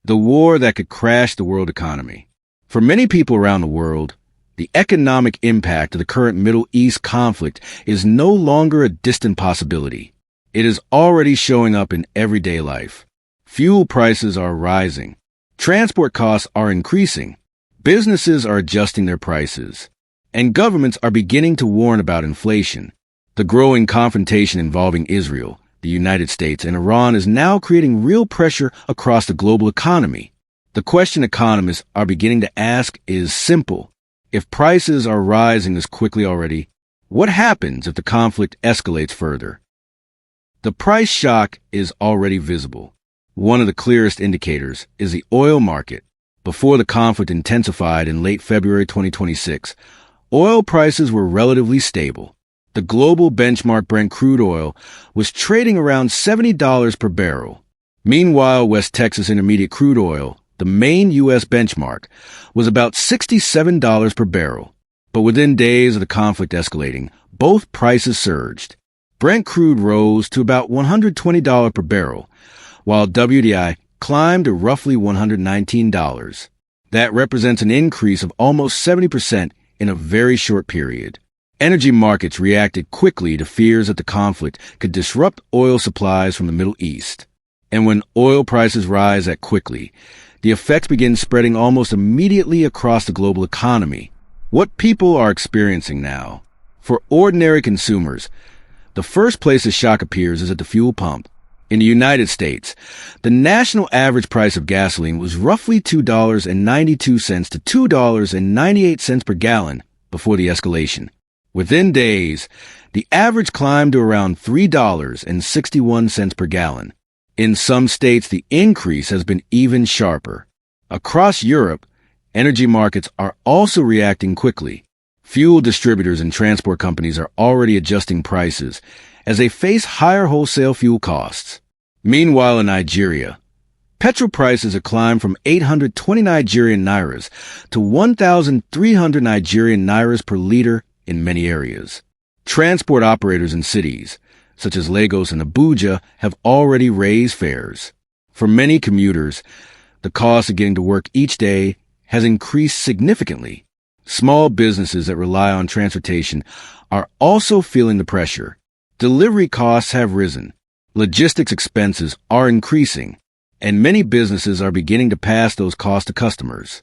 the war that could crash the world economy. For many people around the world, the economic impact of the current Middle East conflict is no longer a distant possibility. It is already showing up in everyday life. Fuel prices are rising. Transport costs are increasing. Businesses are adjusting their prices. And governments are beginning to warn about inflation. The growing confrontation involving Israel, the United States, and Iran is now creating real pressure across the global economy. The question economists are beginning to ask is simple. If prices are rising this quickly already, what happens if the conflict escalates further? The price shock is already visible. One of the clearest indicators is the oil market. Before the conflict intensified in late February 2026, oil prices were relatively stable. The global benchmark Brent crude oil was trading around $70 per barrel. Meanwhile, West Texas Intermediate crude oil, the main U.S. benchmark, was about $67 per barrel. But within days of the conflict escalating, both prices surged. Brent crude rose to about $120 per barrel, while WTI climbed to roughly $119. That represents an increase of almost 70% in a very short period. Energy markets reacted quickly to fears that the conflict could disrupt oil supplies from the Middle East. And when oil prices rise that quickly, the effects begin spreading almost immediately across the global economy. What people are experiencing now. For ordinary consumers, the first place the shock appears is at the fuel pump. In the United States, the national average price of gasoline was roughly $2.92 to $2.98 per gallon before the escalation. Within days, the average climbed to around $3.61 per gallon. In some states, the increase has been even sharper. Across Europe, energy markets are also reacting quickly. Fuel distributors and transport companies are already adjusting prices as they face higher wholesale fuel costs. Meanwhile, in Nigeria, petrol prices have climbed from 820 Nigerian nairas to 1,300 Nigerian nairas per liter in many areas. Transport operators in cities, such as Lagos and Abuja, have already raised fares. For many commuters, the cost of getting to work each day has increased significantly. Small businesses that rely on transportation are also feeling the pressure. Delivery costs have risen. Logistics expenses are increasing, and many businesses are beginning to pass those costs to customers.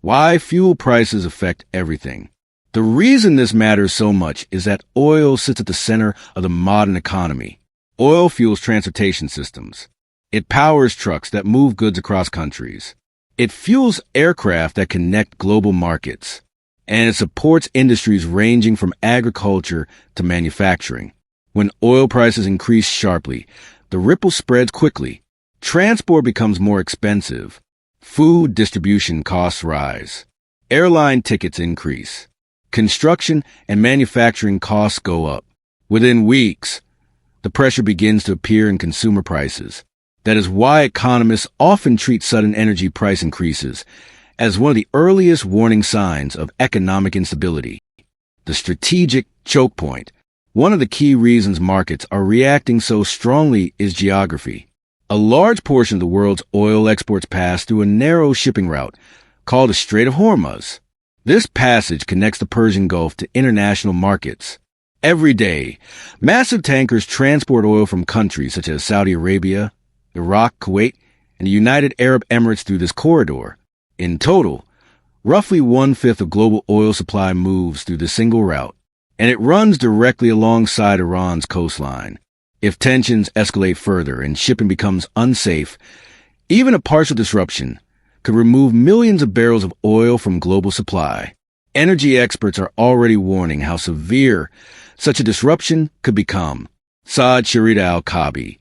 Why fuel prices affect everything. The reason this matters so much is that oil sits at the center of the modern economy. Oil fuels transportation systems. It powers trucks that move goods across countries. It fuels aircraft that connect global markets, and it supports industries ranging from agriculture to manufacturing. When oil prices increase sharply, the ripple spreads quickly. Transport becomes more expensive. Food distribution costs rise. Airline tickets increase. Construction and manufacturing costs go up. Within weeks, the pressure begins to appear in consumer prices. That is why economists often treat sudden energy price increases as one of the earliest warning signs of economic instability. The strategic choke point. One of the key reasons markets are reacting so strongly is geography. A large portion of the world's oil exports pass through a narrow shipping route called the Strait of Hormuz. This passage connects the Persian Gulf to international markets. Every day, massive tankers transport oil from countries such as Saudi Arabia, Iraq, Kuwait, and the United Arab Emirates through this corridor. In total, roughly one-fifth of global oil supply moves through the single route, and it runs directly alongside Iran's coastline. If tensions escalate further and shipping becomes unsafe, even a partial disruption could remove millions of barrels of oil from global supply. Energy experts are already warning how severe such a disruption could become. Saad Sharida Al-Kabi,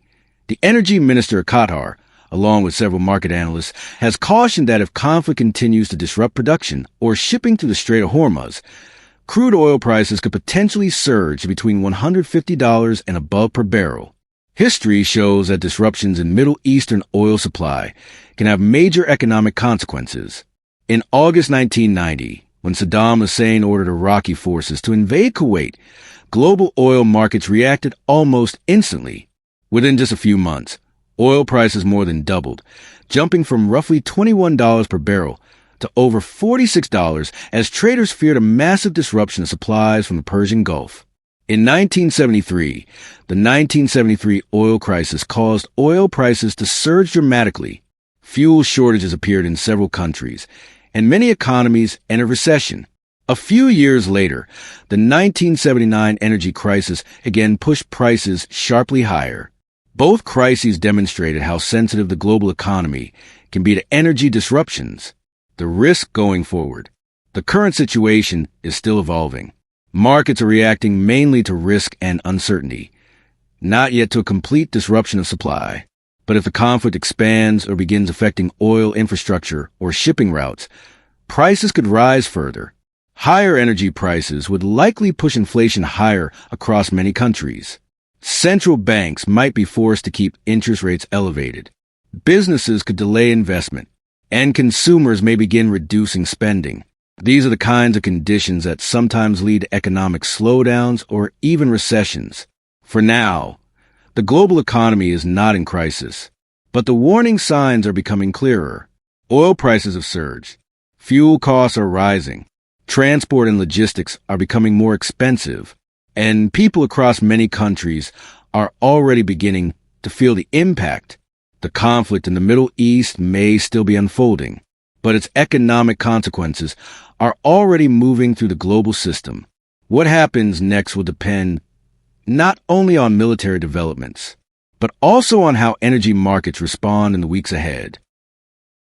the energy minister of Qatar, along with several market analysts, has cautioned that if conflict continues to disrupt production or shipping through the Strait of Hormuz, crude oil prices could potentially surge to between $150 and above per barrel. History shows that disruptions in Middle Eastern oil supply can have major economic consequences. In August 1990, when Saddam Hussein ordered Iraqi forces to invade Kuwait, global oil markets reacted almost instantly. Within just a few months, Oil prices more than doubled, jumping from roughly $21 per barrel to over $46 as traders feared a massive disruption of supplies from the Persian Gulf. In 1973, the 1973 oil crisis caused oil prices to surge dramatically. Fuel shortages appeared in several countries, and many economies entered recession. A few years later, the 1979 energy crisis again pushed prices sharply higher. Both crises demonstrated how sensitive the global economy can be to energy disruptions. The risk going forward. The current situation is still evolving. Markets are reacting mainly to risk and uncertainty, not yet to a complete disruption of supply. But if the conflict expands or begins affecting oil infrastructure or shipping routes, prices could rise further. Higher energy prices would likely push inflation higher across many countries. Central banks might be forced to keep interest rates elevated. Businesses could delay investment, and consumers may begin reducing spending. These are the kinds of conditions that sometimes lead to economic slowdowns or even recessions. For now, the global economy is not in crisis, but the warning signs are becoming clearer. Oil prices have surged. Fuel costs are rising. Transport and logistics are becoming more expensive, and people across many countries are already beginning to feel the impact. The conflict in the Middle East may still be unfolding, but its economic consequences are already moving through the global system. What happens next will depend not only on military developments, but also on how energy markets respond in the weeks ahead.